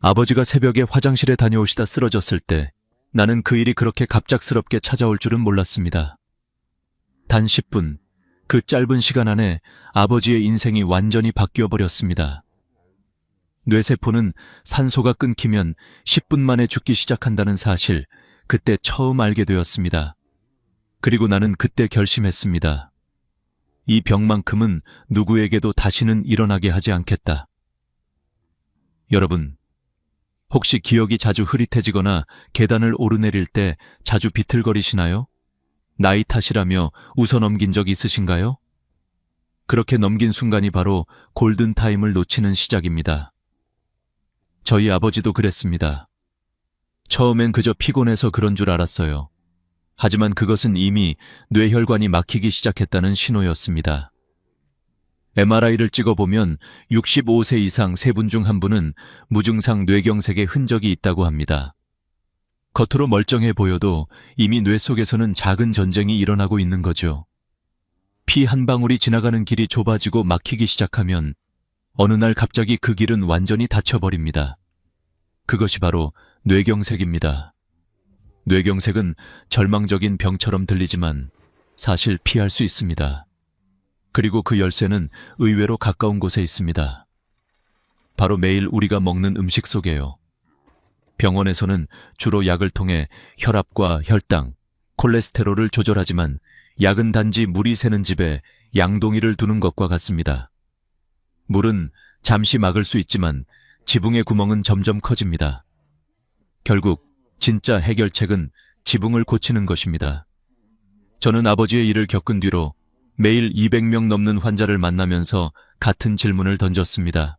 아버지가 새벽에 화장실에 다녀오시다 쓰러졌을 때 나는 그 일이 그렇게 갑작스럽게 찾아올 줄은 몰랐습니다. 단 10분, 그 짧은 시간 안에 아버지의 인생이 완전히 바뀌어 버렸습니다. 뇌세포는 산소가 끊기면 10분 만에 죽기 시작한다는 사실, 그때 처음 알게 되었습니다. 그리고 나는 그때 결심했습니다. 이 병만큼은 누구에게도 다시는 일어나게 하지 않겠다. 여러분, 혹시 기억이 자주 흐릿해지거나 계단을 오르내릴 때 자주 비틀거리시나요? 나이 탓이라며 웃어넘긴 적 있으신가요? 그렇게 넘긴 순간이 바로 골든타임을 놓치는 시작입니다. 저희 아버지도 그랬습니다. 처음엔 그저 피곤해서 그런 줄 알았어요. 하지만 그것은 이미 뇌혈관이 막히기 시작했다는 신호였습니다. MRI를 찍어보면 65세 이상 3분 중 1분은 무증상 뇌경색의 흔적이 있다고 합니다. 겉으로 멀쩡해 보여도 이미 뇌 속에서는 작은 전쟁이 일어나고 있는 거죠. 피 한 방울이 지나가는 길이 좁아지고 막히기 시작하면 어느 날 갑자기 그 길은 완전히 닫혀버립니다. 그것이 바로 뇌경색입니다. 뇌경색은 절망적인 병처럼 들리지만 사실 피할 수 있습니다. 그리고 그 열쇠는 의외로 가까운 곳에 있습니다. 바로 매일 우리가 먹는 음식 속에요. 병원에서는 주로 약을 통해 혈압과 혈당, 콜레스테롤을 조절하지만 약은 단지 물이 새는 집에 양동이를 두는 것과 같습니다. 물은 잠시 막을 수 있지만 지붕의 구멍은 점점 커집니다. 결국 진짜 해결책은 지붕을 고치는 것입니다. 저는 아버지의 일을 겪은 뒤로 매일 200명 넘는 환자를 만나면서 같은 질문을 던졌습니다.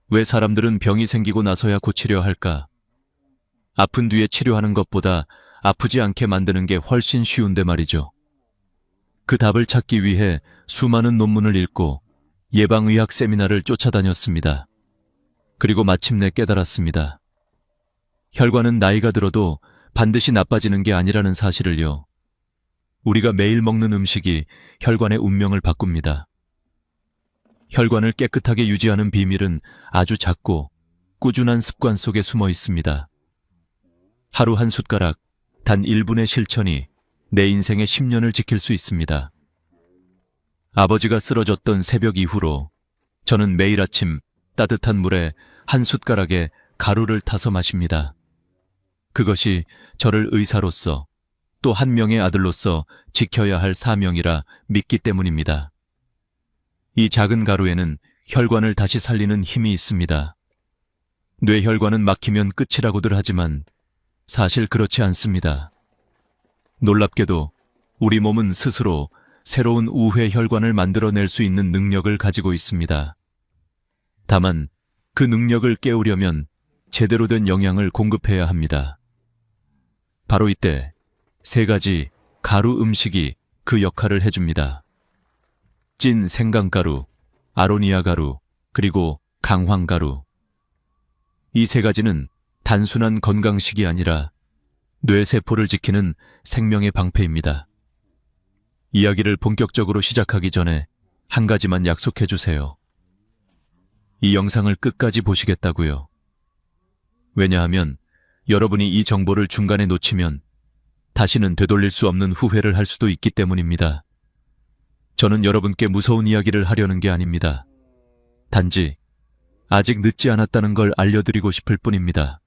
왜 사람들은 병이 생기고 나서야 고치려 할까? 아픈 뒤에 치료하는 것보다 아프지 않게 만드는 게 훨씬 쉬운데 말이죠. 그 답을 찾기 위해 수많은 논문을 읽고 예방의학 세미나를 쫓아다녔습니다. 그리고 마침내 깨달았습니다. 혈관은 나이가 들어도 반드시 나빠지는 게 아니라는 사실을요. 우리가 매일 먹는 음식이 혈관의 운명을 바꿉니다. 혈관을 깨끗하게 유지하는 비밀은 아주 작고 꾸준한 습관 속에 숨어 있습니다. 하루 한 숟가락, 단 1분의 실천이 내 인생의 10년을 지킬 수 있습니다. 아버지가 쓰러졌던 새벽 이후로 저는 매일 아침 따뜻한 물에 한 숟가락에 가루를 타서 마십니다. 그것이 저를 의사로서 또 한 명의 아들로서 지켜야 할 사명이라 믿기 때문입니다. 이 작은 가루에는 혈관을 다시 살리는 힘이 있습니다. 뇌혈관은 막히면 끝이라고들 하지만 사실 그렇지 않습니다. 놀랍게도 우리 몸은 스스로 새로운 우회 혈관을 만들어낼 수 있는 능력을 가지고 있습니다. 다만 그 능력을 깨우려면 제대로 된 영양을 공급해야 합니다. 바로 이때 3가지 가루 음식이 그 역할을 해줍니다. 찐 생강가루, 아로니아 가루, 그리고 강황가루. 이 3가지는 단순한 건강식이 아니라 뇌세포를 지키는 생명의 방패입니다. 이야기를 본격적으로 시작하기 전에 한 가지만 약속해 주세요. 이 영상을 끝까지 보시겠다고요. 왜냐하면 여러분이 이 정보를 중간에 놓치면 다시는 되돌릴 수 없는 후회를 할 수도 있기 때문입니다. 저는 여러분께 무서운 이야기를 하려는 게 아닙니다. 단지 아직 늦지 않았다는 걸 알려드리고 싶을 뿐입니다.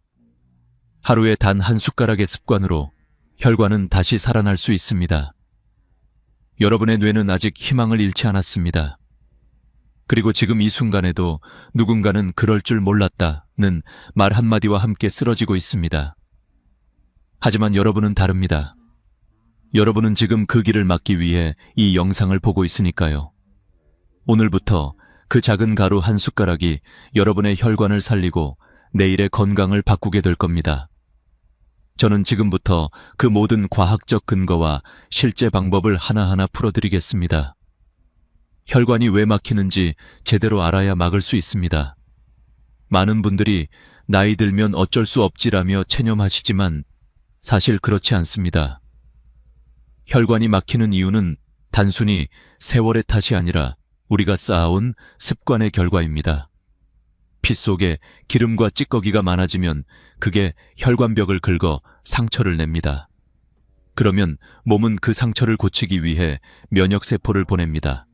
하루에 단 한 숟가락의 습관으로 혈관은 다시 살아날 수 있습니다. 여러분의 뇌는 아직 희망을 잃지 않았습니다. 그리고 지금 이 순간에도 누군가는 그럴 줄 몰랐다는 말 한마디와 함께 쓰러지고 있습니다. 하지만 여러분은 다릅니다. 여러분은 지금 그 길을 막기 위해 이 영상을 보고 있으니까요. 오늘부터 그 작은 가루 한 숟가락이 여러분의 혈관을 살리고 내일의 건강을 바꾸게 될 겁니다. 저는 지금부터 그 모든 과학적 근거와 실제 방법을 하나하나 풀어드리겠습니다. 혈관이 왜 막히는지 제대로 알아야 막을 수 있습니다. 많은 분들이 나이 들면 어쩔 수 없지라며 체념하시지만 사실 그렇지 않습니다. 혈관이 막히는 이유는 단순히 세월의 탓이 아니라 우리가 쌓아온 습관의 결과입니다. 피 속에 기름과 찌꺼기가 많아지면 그게 혈관벽을 긁어 상처를 냅니다. 그러면 몸은 그 상처를 고치기 위해 면역세포를 보냅니다.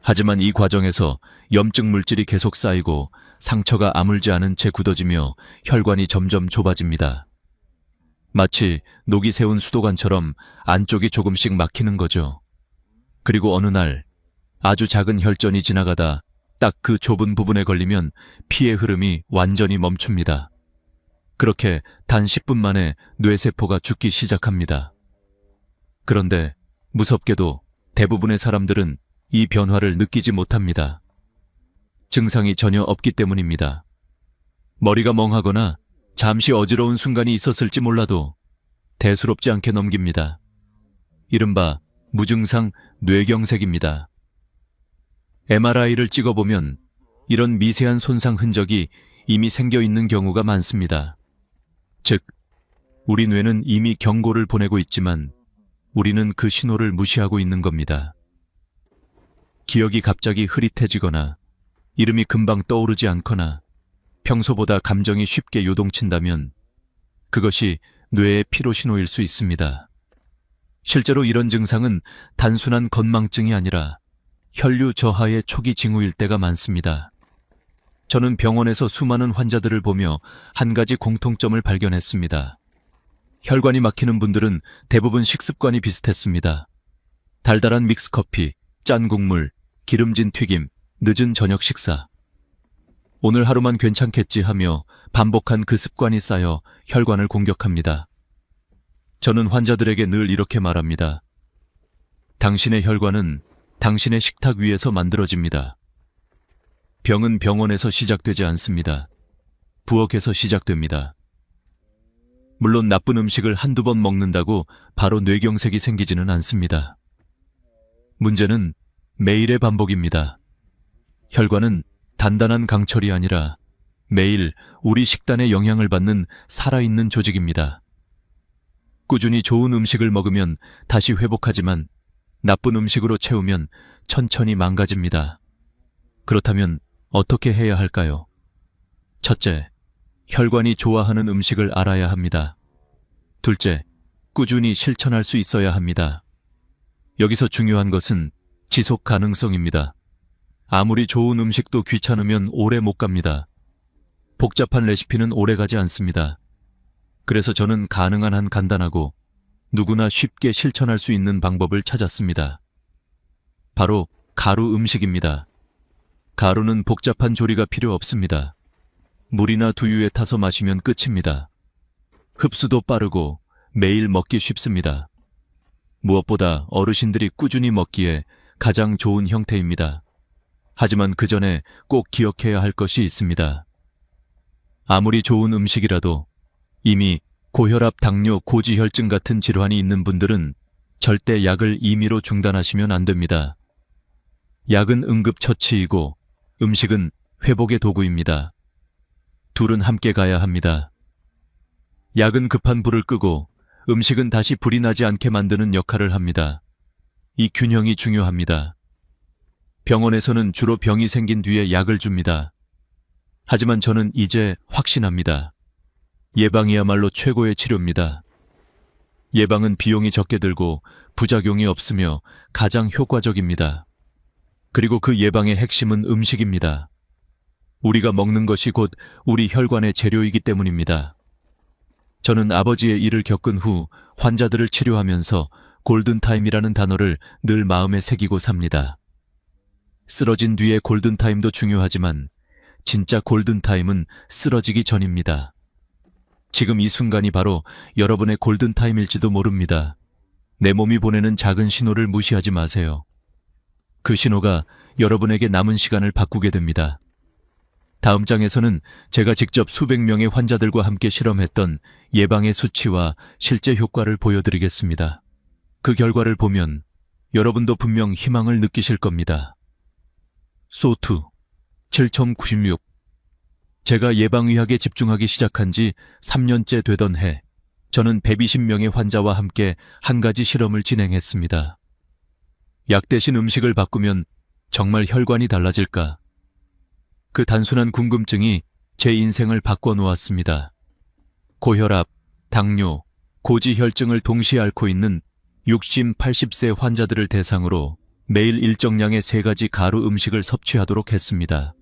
하지만 이 과정에서 염증 물질이 계속 쌓이고 상처가 아물지 않은 채 굳어지며 혈관이 점점 좁아집니다. 마치 녹이 세운 수도관처럼 안쪽이 조금씩 막히는 거죠. 그리고 어느 날 아주 작은 혈전이 지나가다 딱 그 좁은 부분에 걸리면 피의 흐름이 완전히 멈춥니다. 그렇게 단 10분 만에 뇌세포가 죽기 시작합니다. 그런데 무섭게도 대부분의 사람들은 이 변화를 느끼지 못합니다. 증상이 전혀 없기 때문입니다. 머리가 멍하거나 잠시 어지러운 순간이 있었을지 몰라도 대수롭지 않게 넘깁니다. 이른바 무증상 뇌경색입니다. MRI를 찍어보면 이런 미세한 손상 흔적이 이미 생겨 있는 경우가 많습니다. 즉, 우리 뇌는 이미 경고를 보내고 있지만 우리는 그 신호를 무시하고 있는 겁니다. 기억이 갑자기 흐릿해지거나 이름이 금방 떠오르지 않거나 평소보다 감정이 쉽게 요동친다면 그것이 뇌의 피로 신호일 수 있습니다. 실제로 이런 증상은 단순한 건망증이 아니라 혈류 저하의 초기 징후일 때가 많습니다. 저는 병원에서 수많은 환자들을 보며 한 가지 공통점을 발견했습니다. 혈관이 막히는 분들은 대부분 식습관이 비슷했습니다. 달달한 믹스커피, 짠 국물, 기름진 튀김, 늦은 저녁 식사. 오늘 하루만 괜찮겠지 하며 반복한 그 습관이 쌓여 혈관을 공격합니다. 저는 환자들에게 늘 이렇게 말합니다. 당신의 혈관은 당신의 식탁 위에서 만들어집니다. 병은 병원에서 시작되지 않습니다. 부엌에서 시작됩니다. 물론 나쁜 음식을 한두 번 먹는다고 바로 뇌경색이 생기지는 않습니다. 문제는 매일의 반복입니다. 혈관은 단단한 강철이 아니라 매일 우리 식단에 영향을 받는 살아있는 조직입니다. 꾸준히 좋은 음식을 먹으면 다시 회복하지만 나쁜 음식으로 채우면 천천히 망가집니다. 그렇다면 어떻게 해야 할까요? 첫째, 혈관이 좋아하는 음식을 알아야 합니다. 둘째, 꾸준히 실천할 수 있어야 합니다. 여기서 중요한 것은 지속 가능성입니다. 아무리 좋은 음식도 귀찮으면 오래 못 갑니다. 복잡한 레시피는 오래 가지 않습니다. 그래서 저는 가능한 한 간단하고 누구나 쉽게 실천할 수 있는 방법을 찾았습니다. 바로 가루 음식입니다. 가루는 복잡한 조리가 필요 없습니다. 물이나 두유에 타서 마시면 끝입니다. 흡수도 빠르고 매일 먹기 쉽습니다. 무엇보다 어르신들이 꾸준히 먹기에 가장 좋은 형태입니다. 하지만 그 전에 꼭 기억해야 할 것이 있습니다. 아무리 좋은 음식이라도 이미 고혈압, 당뇨, 고지혈증 같은 질환이 있는 분들은 절대 약을 임의로 중단하시면 안 됩니다. 약은 응급처치이고 음식은 회복의 도구입니다. 둘은 함께 가야 합니다. 약은 급한 불을 끄고 음식은 다시 불이 나지 않게 만드는 역할을 합니다. 이 균형이 중요합니다. 병원에서는 주로 병이 생긴 뒤에 약을 줍니다. 하지만 저는 이제 확신합니다. 예방이야말로 최고의 치료입니다. 예방은 비용이 적게 들고 부작용이 없으며 가장 효과적입니다. 그리고 그 예방의 핵심은 음식입니다. 우리가 먹는 것이 곧 우리 혈관의 재료이기 때문입니다. 저는 아버지의 일을 겪은 후 환자들을 치료하면서 골든타임이라는 단어를 늘 마음에 새기고 삽니다. 쓰러진 뒤의 골든타임도 중요하지만 진짜 골든타임은 쓰러지기 전입니다. 지금 이 순간이 바로 여러분의 골든타임일지도 모릅니다. 내 몸이 보내는 작은 신호를 무시하지 마세요. 그 신호가 여러분에게 남은 시간을 바꾸게 됩니다. 다음 장에서는 제가 직접 수백 명의 환자들과 함께 실험했던 예방의 수치와 실제 효과를 보여드리겠습니다. 그 결과를 보면 여러분도 분명 희망을 느끼실 겁니다. 소투 7.96 제가 예방의학에 집중하기 시작한 지 3년째 되던 해, 저는 120명의 환자와 함께 한 가지 실험을 진행했습니다. 약 대신 음식을 바꾸면 정말 혈관이 달라질까? 그 단순한 궁금증이 제 인생을 바꿔놓았습니다. 고혈압, 당뇨, 고지혈증을 동시에 앓고 있는 60, 80세 환자들을 대상으로 매일 일정량의 3가지 가루 음식을 섭취하도록 했습니다.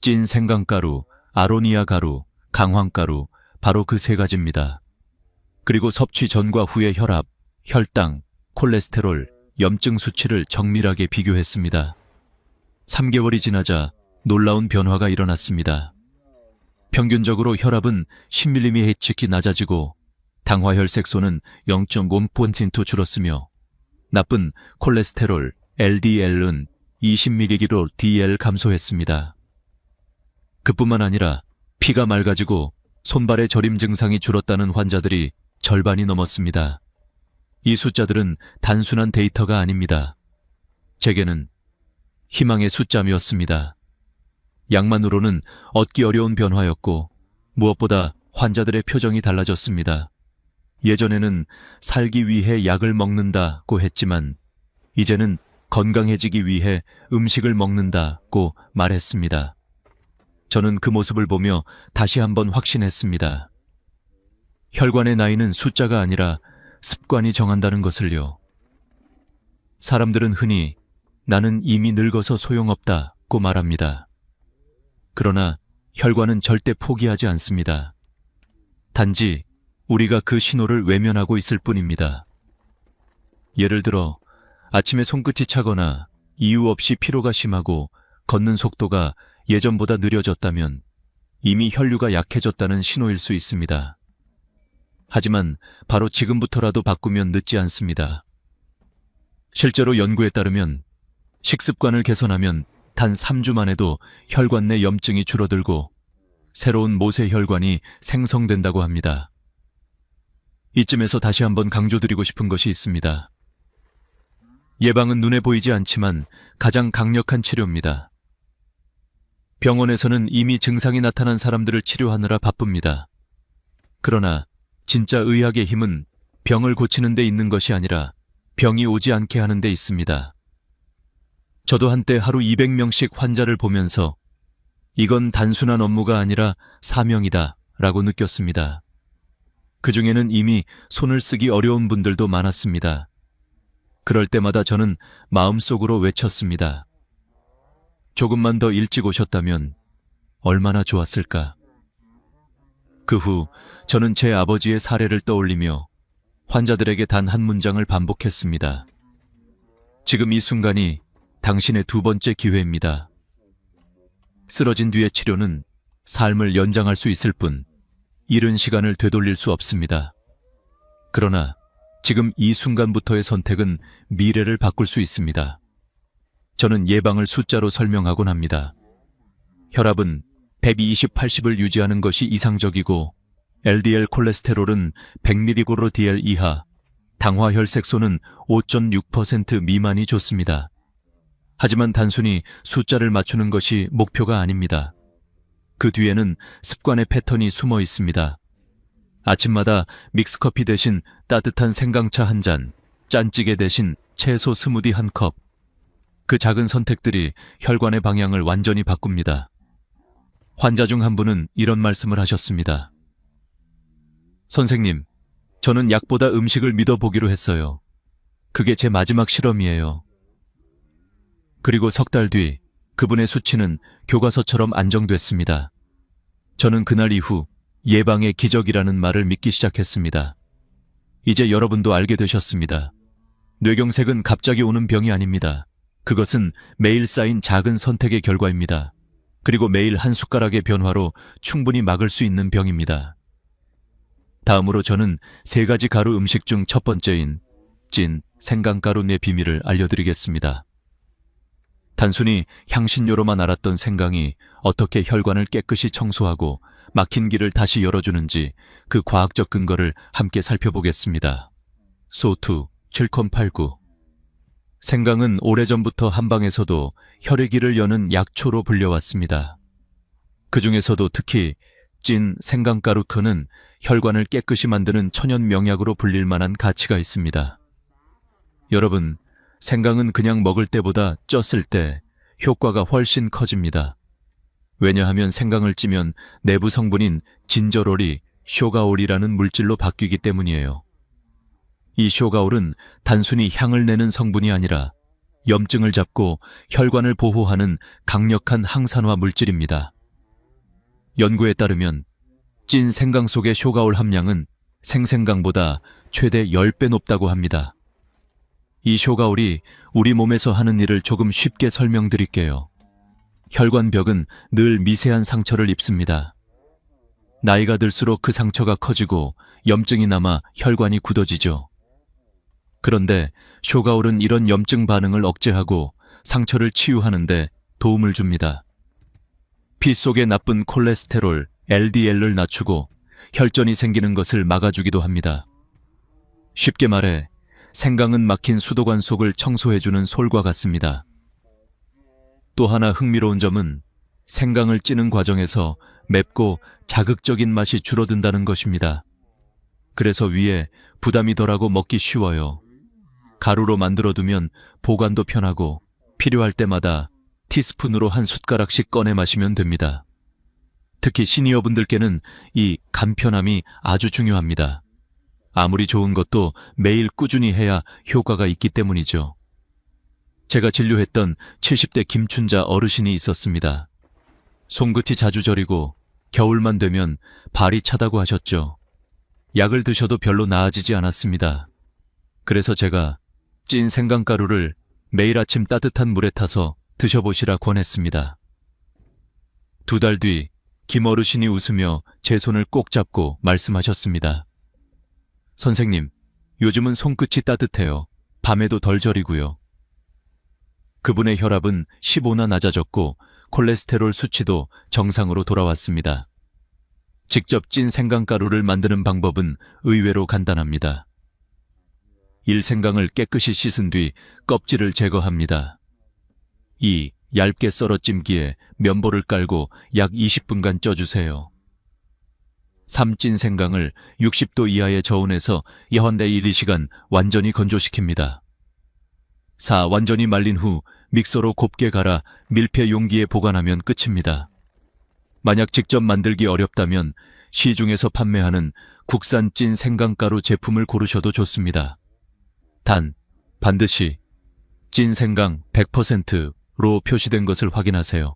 찐 생강가루, 아로니아 가루, 강황가루, 바로 그 3가지입니다. 그리고 섭취 전과 후의 혈압, 혈당, 콜레스테롤, 염증 수치를 정밀하게 비교했습니다. 3개월이 지나자 놀라운 변화가 일어났습니다. 평균적으로 혈압은 10mmHg 낮아지고 당화혈색소는 0.5% 줄었으며 나쁜 콜레스테롤, LDL은 20mg/dl 감소했습니다. 그뿐만 아니라 피가 맑아지고 손발의 저림 증상이 줄었다는 환자들이 절반이 넘었습니다. 이 숫자들은 단순한 데이터가 아닙니다. 제게는 희망의 숫자였습니다. 약만으로는 얻기 어려운 변화였고 무엇보다 환자들의 표정이 달라졌습니다. 예전에는 살기 위해 약을 먹는다고 했지만 이제는 건강해지기 위해 음식을 먹는다고 말했습니다. 저는 그 모습을 보며 다시 한번 확신했습니다. 혈관의 나이는 숫자가 아니라 습관이 정한다는 것을요. 사람들은 흔히 나는 이미 늙어서 소용없다고 말합니다. 그러나 혈관은 절대 포기하지 않습니다. 단지 우리가 그 신호를 외면하고 있을 뿐입니다. 예를 들어 아침에 손끝이 차거나 이유 없이 피로가 심하고 걷는 속도가 예전보다 느려졌다면 이미 혈류가 약해졌다는 신호일 수 있습니다. 하지만 바로 지금부터라도 바꾸면 늦지 않습니다. 실제로 연구에 따르면 식습관을 개선하면 단 3주 만에도 혈관 내 염증이 줄어들고 새로운 모세혈관이 생성된다고 합니다. 이쯤에서 다시 한번 강조드리고 싶은 것이 있습니다. 예방은 눈에 보이지 않지만 가장 강력한 치료입니다. 병원에서는 이미 증상이 나타난 사람들을 치료하느라 바쁩니다. 그러나 진짜 의학의 힘은 병을 고치는 데 있는 것이 아니라 병이 오지 않게 하는 데 있습니다. 저도 한때 하루 200명씩 환자를 보면서 이건 단순한 업무가 아니라 사명이다 라고 느꼈습니다. 그 중에는 이미 손을 쓰기 어려운 분들도 많았습니다. 그럴 때마다 저는 마음속으로 외쳤습니다. 조금만 더 일찍 오셨다면 얼마나 좋았을까. 그 후 저는 제 아버지의 사례를 떠올리며 환자들에게 단 한 문장을 반복했습니다. 지금 이 순간이 당신의 2번째 기회입니다. 쓰러진 뒤의 치료는 삶을 연장할 수 있을 뿐 잃은 시간을 되돌릴 수 없습니다. 그러나 지금 이 순간부터의 선택은 미래를 바꿀 수 있습니다. 저는 예방을 숫자로 설명하곤 합니다. 혈압은 120/80을 유지하는 것이 이상적이고 LDL 콜레스테롤은 100mg/dl 이하, 당화혈색소는 5.6% 미만이 좋습니다. 하지만 단순히 숫자를 맞추는 것이 목표가 아닙니다. 그 뒤에는 습관의 패턴이 숨어 있습니다. 아침마다 믹스커피 대신 따뜻한 생강차 한 잔, 짠찌개 대신 채소 스무디 한 컵. 그 작은 선택들이 혈관의 방향을 완전히 바꿉니다. 환자 중 한 분은 이런 말씀을 하셨습니다. 선생님, 저는 약보다 음식을 믿어보기로 했어요. 그게 제 마지막 실험이에요. 그리고 석 달 뒤 그분의 수치는 교과서처럼 안정됐습니다. 저는 그날 이후 예방의 기적이라는 말을 믿기 시작했습니다. 이제 여러분도 알게 되셨습니다. 뇌경색은 갑자기 오는 병이 아닙니다. 그것은 매일 쌓인 작은 선택의 결과입니다. 그리고 매일 한 숟가락의 변화로 충분히 막을 수 있는 병입니다. 다음으로 저는 3가지 가루 음식 중 첫 번째인 찐 생강가루 내 비밀을 알려드리겠습니다. 단순히 향신료로만 알았던 생강이 어떻게 혈관을 깨끗이 청소하고 막힌 길을 다시 열어주는지 그 과학적 근거를 함께 살펴보겠습니다. 소투 7089 생강은 오래전부터 한방에서도 혈의 길을 여는 약초로 불려왔습니다. 그 중에서도 특히 찐 생강가루크는 혈관을 깨끗이 만드는 천연 명약으로 불릴 만한 가치가 있습니다. 여러분, 생강은 그냥 먹을 때보다 쪘을 때 효과가 훨씬 커집니다. 왜냐하면 생강을 찌면 내부 성분인 진저롤이 쇼가올이라는 물질로 바뀌기 때문이에요. 이 쇼가올은 단순히 향을 내는 성분이 아니라 염증을 잡고 혈관을 보호하는 강력한 항산화 물질입니다. 연구에 따르면 찐 생강 속의 쇼가올 함량은 생생강보다 최대 10배 높다고 합니다. 이 쇼가올이 우리 몸에서 하는 일을 조금 쉽게 설명드릴게요. 혈관벽은 늘 미세한 상처를 입습니다. 나이가 들수록 그 상처가 커지고 염증이 남아 혈관이 굳어지죠. 그런데 쇼가올은 이런 염증 반응을 억제하고 상처를 치유하는 데 도움을 줍니다. 피 속의 나쁜 콜레스테롤, LDL을 낮추고 혈전이 생기는 것을 막아주기도 합니다. 쉽게 말해 생강은 막힌 수도관 속을 청소해주는 솔과 같습니다. 또 하나 흥미로운 점은 생강을 찌는 과정에서 맵고 자극적인 맛이 줄어든다는 것입니다. 그래서 위에 부담이 덜하고 먹기 쉬워요. 가루로 만들어두면 보관도 편하고 필요할 때마다 티스푼으로 한 숟가락씩 꺼내 마시면 됩니다. 특히 시니어분들께는 이 간편함이 아주 중요합니다. 아무리 좋은 것도 매일 꾸준히 해야 효과가 있기 때문이죠. 제가 진료했던 70대 김춘자 어르신이 있었습니다. 손끝이 자주 저리고 겨울만 되면 발이 차다고 하셨죠. 약을 드셔도 별로 나아지지 않았습니다. 그래서 제가 찐 생강가루를 매일 아침 따뜻한 물에 타서 드셔보시라 권했습니다. 2달 뒤 김 어르신이 웃으며 제 손을 꼭 잡고 말씀하셨습니다. 선생님, 요즘은 손끝이 따뜻해요. 밤에도 덜 저리고요. 그분의 혈압은 15나 낮아졌고 콜레스테롤 수치도 정상으로 돌아왔습니다. 직접 찐 생강가루를 만드는 방법은 의외로 간단합니다. 1. 생강을 깨끗이 씻은 뒤 껍질을 제거합니다. 2. 얇게 썰어 찜기에 면보를 깔고 약 20분간 쪄주세요. 3. 찐 생강을 60도 이하의 저온에서 여한대 1~2시간 완전히 건조시킵니다. 4. 완전히 말린 후 믹서로 곱게 갈아 밀폐 용기에 보관하면 끝입니다. 만약 직접 만들기 어렵다면 시중에서 판매하는 국산 찐 생강가루 제품을 고르셔도 좋습니다. 단, 반드시 찐 생강 100%로 표시된 것을 확인하세요.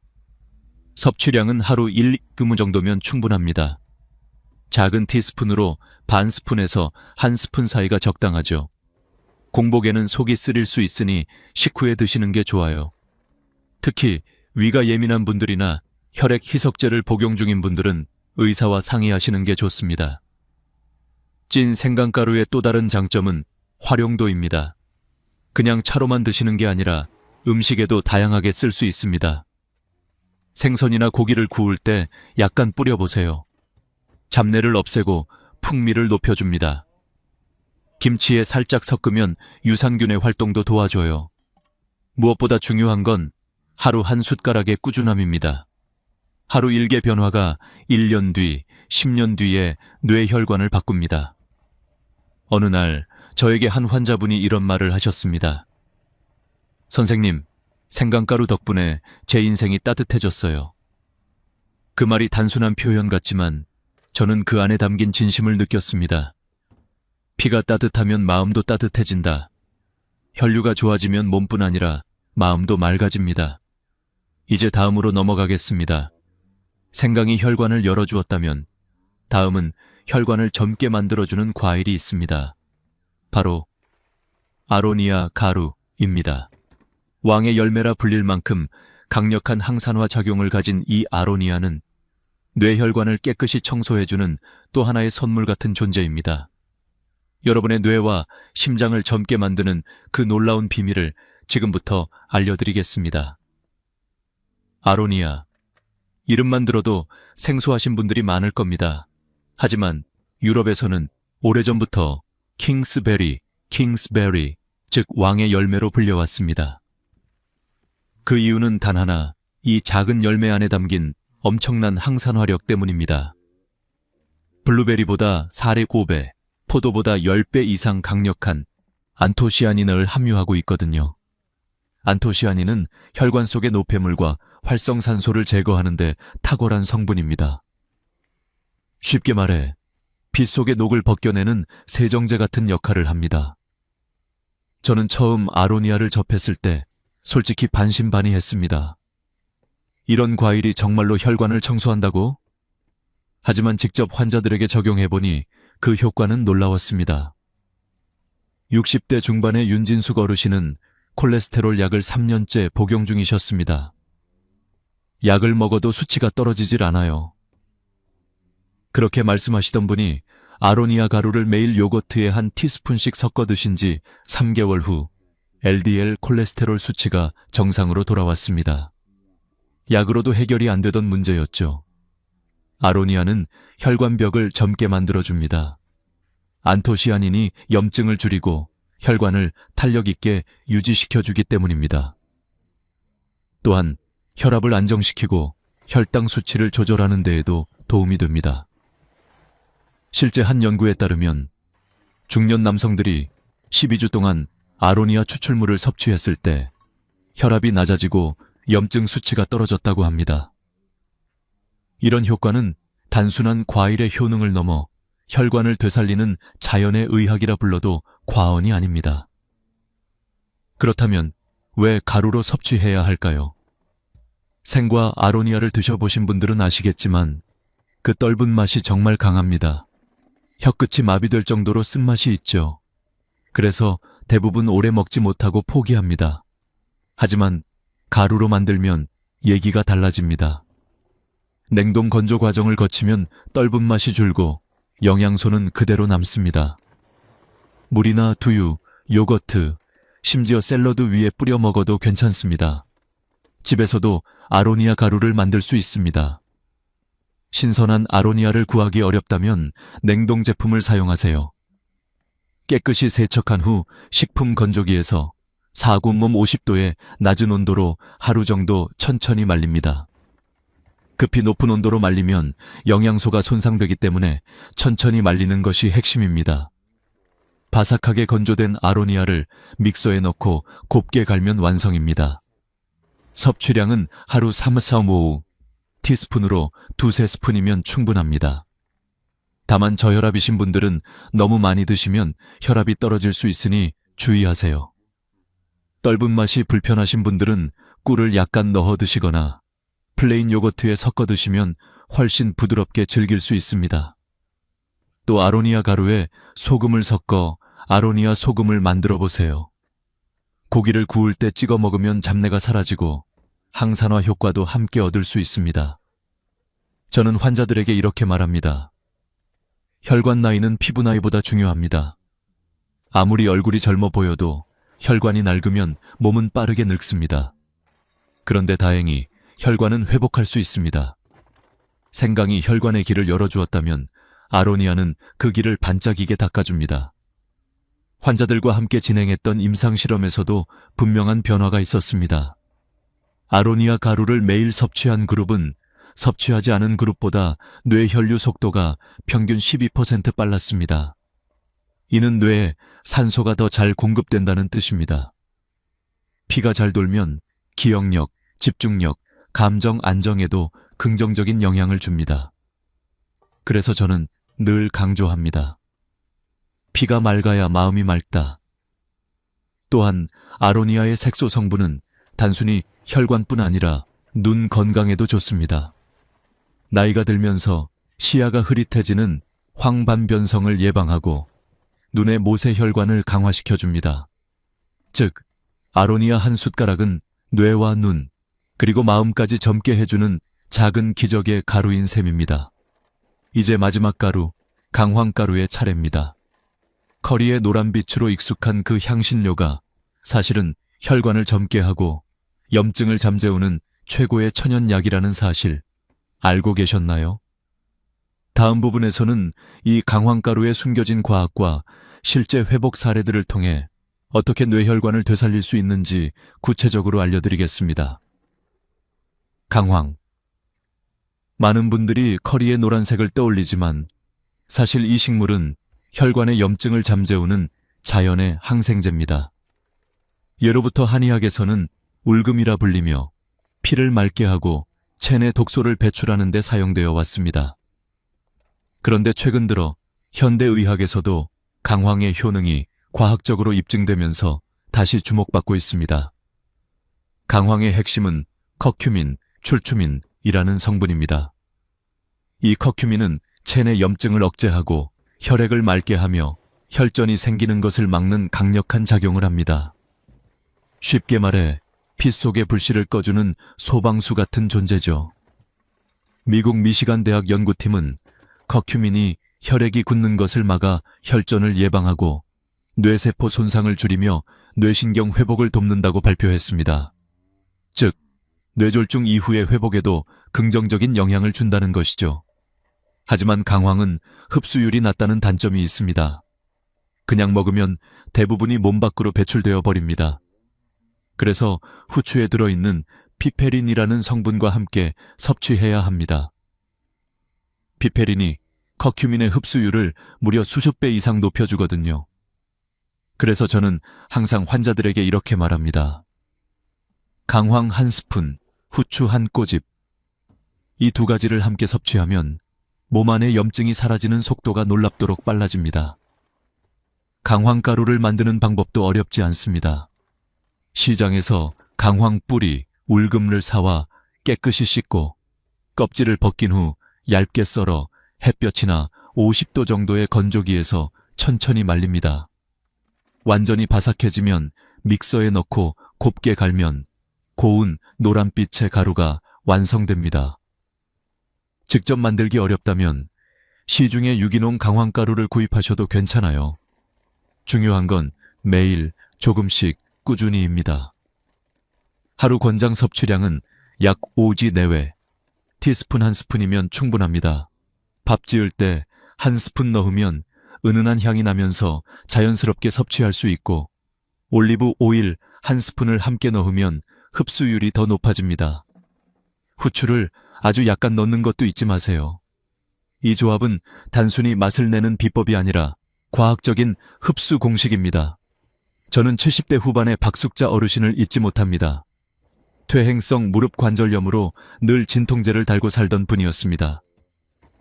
섭취량은 하루 1g 정도면 충분합니다. 작은 티스푼으로 반 스푼에서 한 스푼 사이가 적당하죠. 공복에는 속이 쓰릴 수 있으니 식후에 드시는 게 좋아요. 특히 위가 예민한 분들이나 혈액 희석제를 복용 중인 분들은 의사와 상의하시는 게 좋습니다. 찐 생강가루의 또 다른 장점은 활용도입니다. 그냥 차로만 드시는 게 아니라 음식에도 다양하게 쓸 수 있습니다. 생선이나 고기를 구울 때 약간 뿌려보세요. 잡내를 없애고 풍미를 높여줍니다. 김치에 살짝 섞으면 유산균의 활동도 도와줘요. 무엇보다 중요한 건 하루 한 숟가락의 꾸준함입니다. 하루 1개 변화가 1년 뒤, 10년 뒤에 뇌혈관을 바꿉니다. 어느 날 저에게 한 환자분이 이런 말을 하셨습니다. 선생님, 생강가루 덕분에 제 인생이 따뜻해졌어요. 그 말이 단순한 표현 같지만 저는 그 안에 담긴 진심을 느꼈습니다. 피가 따뜻하면 마음도 따뜻해진다. 혈류가 좋아지면 몸뿐 아니라 마음도 맑아집니다. 이제 다음으로 넘어가겠습니다. 생강이 혈관을 열어주었다면 다음은 혈관을 젊게 만들어주는 과일이 있습니다. 바로 아로니아 가루입니다. 왕의 열매라 불릴 만큼 강력한 항산화 작용을 가진 이 아로니아는 뇌혈관을 깨끗이 청소해주는 또 하나의 선물 같은 존재입니다. 여러분의 뇌와 심장을 젊게 만드는 그 놀라운 비밀을 지금부터 알려드리겠습니다. 아로니아. 이름만 들어도 생소하신 분들이 많을 겁니다. 하지만 유럽에서는 오래전부터 킹스베리, 즉 왕의 열매로 불려왔습니다. 그 이유는 단 하나, 이 작은 열매 안에 담긴 엄청난 항산화력 때문입니다. 블루베리보다 4~5배, 포도보다 10배 이상 강력한 안토시아닌을 함유하고 있거든요. 안토시아닌은 혈관 속의 노폐물과 활성산소를 제거하는데 탁월한 성분입니다. 쉽게 말해 피 속의 녹을 벗겨내는 세정제 같은 역할을 합니다. 저는 처음 아로니아를 접했을 때 솔직히 반신반의했습니다. 이런 과일이 정말로 혈관을 청소한다고? 하지만 직접 환자들에게 적용해보니 그 효과는 놀라웠습니다. 60대 중반의 윤진숙 어르신은 콜레스테롤 약을 3년째 복용 중이셨습니다. 약을 먹어도 수치가 떨어지질 않아요. 그렇게 말씀하시던 분이 아로니아 가루를 매일 요거트에 한 티스푼씩 섞어 드신 지 3개월 후 LDL 콜레스테롤 수치가 정상으로 돌아왔습니다. 약으로도 해결이 안 되던 문제였죠. 아로니아는 혈관벽을 젊게 만들어줍니다. 안토시아닌이 염증을 줄이고 혈관을 탄력 있게 유지시켜주기 때문입니다. 또한 혈압을 안정시키고 혈당 수치를 조절하는 데에도 도움이 됩니다. 실제 한 연구에 따르면 중년 남성들이 12주 동안 아로니아 추출물을 섭취했을 때 혈압이 낮아지고 염증 수치가 떨어졌다고 합니다. 이런 효과는 단순한 과일의 효능을 넘어 혈관을 되살리는 자연의 의학이라 불러도 과언이 아닙니다. 그렇다면 왜 가루로 섭취해야 할까요? 생과 아로니아를 드셔보신 분들은 아시겠지만 그 떫은 맛이 정말 강합니다. 혀끝이 마비될 정도로 쓴맛이 있죠. 그래서 대부분 오래 먹지 못하고 포기합니다. 하지만 가루로 만들면 얘기가 달라집니다. 냉동 건조 과정을 거치면 떫은 맛이 줄고 영양소는 그대로 남습니다. 물이나 두유, 요거트, 심지어 샐러드 위에 뿌려 먹어도 괜찮습니다. 집에서도 아로니아 가루를 만들 수 있습니다. 신선한 아로니아를 구하기 어렵다면 냉동 제품을 사용하세요. 깨끗이 세척한 후 식품 건조기에서 사구몸 50도의 낮은 온도로 하루 정도 천천히 말립니다. 급히 높은 온도로 말리면 영양소가 손상되기 때문에 천천히 말리는 것이 핵심입니다. 바삭하게 건조된 아로니아를 믹서에 넣고 곱게 갈면 완성입니다. 섭취량은 하루 3-4-5 티스푼으로 2-3스푼이면 충분합니다. 다만 저혈압이신 분들은 너무 많이 드시면 혈압이 떨어질 수 있으니 주의하세요. 떫은 맛이 불편하신 분들은 꿀을 약간 넣어 드시거나 플레인 요거트에 섞어 드시면 훨씬 부드럽게 즐길 수 있습니다. 또 아로니아 가루에 소금을 섞어 아로니아 소금을 만들어 보세요. 고기를 구울 때 찍어 먹으면 잡내가 사라지고 항산화 효과도 함께 얻을 수 있습니다. 저는 환자들에게 이렇게 말합니다. 혈관 나이는 피부 나이보다 중요합니다. 아무리 얼굴이 젊어 보여도 혈관이 낡으면 몸은 빠르게 늙습니다. 그런데 다행히 혈관은 회복할 수 있습니다. 생강이 혈관의 길을 열어주었다면 아로니아는 그 길을 반짝이게 닦아줍니다. 환자들과 함께 진행했던 임상실험에서도 분명한 변화가 있었습니다. 아로니아 가루를 매일 섭취한 그룹은 섭취하지 않은 그룹보다 뇌혈류 속도가 평균 12% 빨랐습니다. 이는 뇌에 산소가 더 잘 공급된다는 뜻입니다. 피가 잘 돌면 기억력, 집중력, 감정 안정에도 긍정적인 영향을 줍니다. 그래서 저는 늘 강조합니다. 피가 맑아야 마음이 맑다. 또한 아로니아의 색소 성분은 단순히 혈관뿐 아니라 눈 건강에도 좋습니다. 나이가 들면서 시야가 흐릿해지는 황반변성을 예방하고 눈의 모세혈관을 강화시켜줍니다. 즉, 아로니아 한 숟가락은 뇌와 눈, 그리고 마음까지 젊게 해주는 작은 기적의 가루인 셈입니다. 이제 마지막 가루, 강황가루의 차례입니다. 커리의 노란빛으로 익숙한 그 향신료가 사실은 혈관을 젊게 하고 염증을 잠재우는 최고의 천연약이라는 사실 알고 계셨나요? 다음 부분에서는 이 강황가루에 숨겨진 과학과 실제 회복 사례들을 통해 어떻게 뇌혈관을 되살릴 수 있는지 구체적으로 알려드리겠습니다. 강황. 많은 분들이 커리의 노란색을 떠올리지만 사실 이 식물은 혈관의 염증을 잠재우는 자연의 항생제입니다. 예로부터 한의학에서는 울금이라 불리며 피를 맑게 하고 체내 독소를 배출하는 데 사용되어 왔습니다. 그런데 최근 들어 현대의학에서도 강황의 효능이 과학적으로 입증되면서 다시 주목받고 있습니다. 강황의 핵심은 커큐민, 출추민이라는 성분입니다. 이 커큐민은 체내 염증을 억제하고 혈액을 맑게 하며 혈전이 생기는 것을 막는 강력한 작용을 합니다. 쉽게 말해 피 속의 불씨를 꺼주는 소방수 같은 존재죠. 미국 미시간 대학 연구팀은 커큐민이 혈액이 굳는 것을 막아 혈전을 예방하고 뇌세포 손상을 줄이며 뇌신경 회복을 돕는다고 발표했습니다. 즉, 뇌졸중 이후의 회복에도 긍정적인 영향을 준다는 것이죠. 하지만 강황은 흡수율이 낮다는 단점이 있습니다. 그냥 먹으면 대부분이 몸 밖으로 배출되어 버립니다. 그래서 후추에 들어있는 피페린이라는 성분과 함께 섭취해야 합니다. 피페린이 커큐민의 흡수율을 무려 수십 배 이상 높여주거든요. 그래서 저는 항상 환자들에게 이렇게 말합니다. 강황 한 스푼, 후추 한 꼬집. 이 두 가지를 함께 섭취하면 몸 안의 염증이 사라지는 속도가 놀랍도록 빨라집니다. 강황가루를 만드는 방법도 어렵지 않습니다. 시장에서 강황 뿌리, 울금을 사와 깨끗이 씻고 껍질을 벗긴 후 얇게 썰어 햇볕이나 50도 정도의 건조기에서 천천히 말립니다. 완전히 바삭해지면 믹서에 넣고 곱게 갈면 고운 노란빛의 가루가 완성됩니다. 직접 만들기 어렵다면 시중에 유기농 강황가루를 구입하셔도 괜찮아요. 중요한 건 매일 조금씩 꾸준히입니다. 하루 권장 섭취량은 약 5지 내외, 티스푼 한 스푼이면 충분합니다. 밥 지을 때 한 스푼 넣으면 은은한 향이 나면서 자연스럽게 섭취할 수 있고 올리브 오일 한 스푼을 함께 넣으면 흡수율이 더 높아집니다. 후추를 아주 약간 넣는 것도 잊지 마세요. 이 조합은 단순히 맛을 내는 비법이 아니라 과학적인 흡수 공식입니다. 저는 70대 후반의 박숙자 어르신을 잊지 못합니다. 퇴행성 무릎 관절염으로 늘 진통제를 달고 살던 분이었습니다.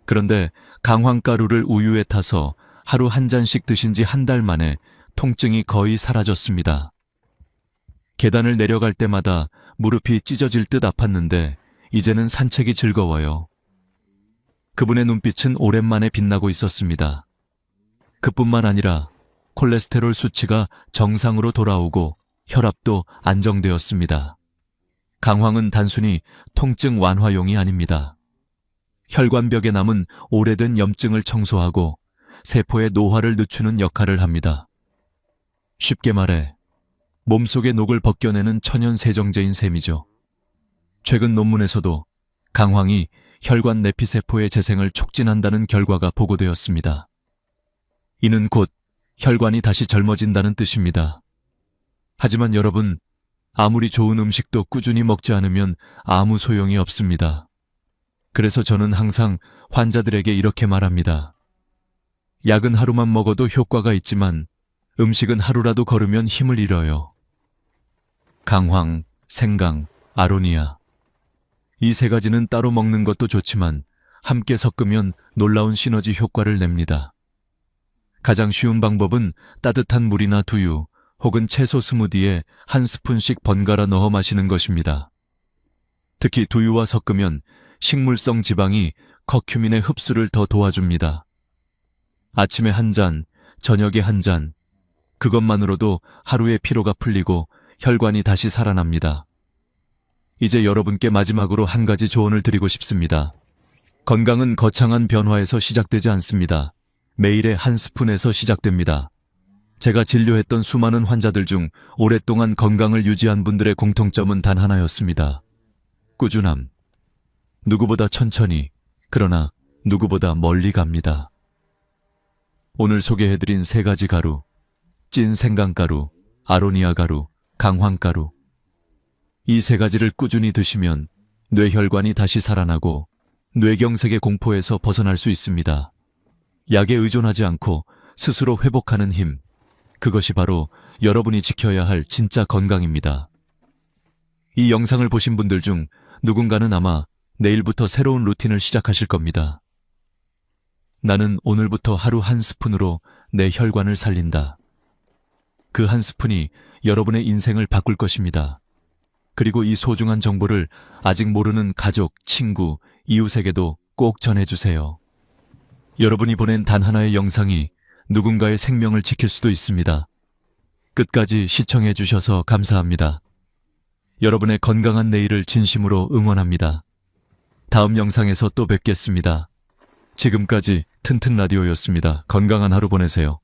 그런데 강황가루를 우유에 타서 하루 한 잔씩 드신 지 한 달 만에 통증이 거의 사라졌습니다. 계단을 내려갈 때마다 무릎이 찢어질 듯 아팠는데 이제는 산책이 즐거워요. 그분의 눈빛은 오랜만에 빛나고 있었습니다. 그뿐만 아니라 콜레스테롤 수치가 정상으로 돌아오고 혈압도 안정되었습니다. 강황은 단순히 통증 완화용이 아닙니다. 혈관벽에 남은 오래된 염증을 청소하고 세포의 노화를 늦추는 역할을 합니다. 쉽게 말해 몸속의 녹을 벗겨내는 천연 세정제인 셈이죠. 최근 논문에서도 강황이 혈관 내피세포의 재생을 촉진한다는 결과가 보고되었습니다. 이는 곧 혈관이 다시 젊어진다는 뜻입니다. 하지만 여러분, 아무리 좋은 음식도 꾸준히 먹지 않으면 아무 소용이 없습니다. 그래서 저는 항상 환자들에게 이렇게 말합니다. 약은 하루만 먹어도 효과가 있지만 음식은 하루라도 거르면 힘을 잃어요. 강황, 생강, 아로니아. 이 세 가지는 따로 먹는 것도 좋지만 함께 섞으면 놀라운 시너지 효과를 냅니다. 가장 쉬운 방법은 따뜻한 물이나 두유 혹은 채소 스무디에 한 스푼씩 번갈아 넣어 마시는 것입니다. 특히 두유와 섞으면 식물성 지방이 커큐민의 흡수를 더 도와줍니다. 아침에 한 잔, 저녁에 한 잔, 그것만으로도 하루의 피로가 풀리고 혈관이 다시 살아납니다. 이제 여러분께 마지막으로 한 가지 조언을 드리고 싶습니다. 건강은 거창한 변화에서 시작되지 않습니다. 매일의 한 스푼에서 시작됩니다. 제가 진료했던 수많은 환자들 중 오랫동안 건강을 유지한 분들의 공통점은 단 하나였습니다. 꾸준함. 누구보다 천천히, 그러나 누구보다 멀리 갑니다. 오늘 소개해드린 세 가지 가루, 찐 생강가루, 아로니아 가루, 강황가루. 이 세 가지를 꾸준히 드시면 뇌혈관이 다시 살아나고 뇌경색의 공포에서 벗어날 수 있습니다. 약에 의존하지 않고 스스로 회복하는 힘, 그것이 바로 여러분이 지켜야 할 진짜 건강입니다. 이 영상을 보신 분들 중 누군가는 아마 내일부터 새로운 루틴을 시작하실 겁니다. 나는 오늘부터 하루 한 스푼으로 내 혈관을 살린다. 그 한 스푼이 여러분의 인생을 바꿀 것입니다. 그리고 이 소중한 정보를 아직 모르는 가족, 친구, 이웃에게도 꼭 전해주세요. 여러분이 보낸 단 하나의 영상이 누군가의 생명을 지킬 수도 있습니다. 끝까지 시청해 주셔서 감사합니다. 여러분의 건강한 내일을 진심으로 응원합니다. 다음 영상에서 또 뵙겠습니다. 지금까지 튼튼 라디오였습니다. 건강한 하루 보내세요.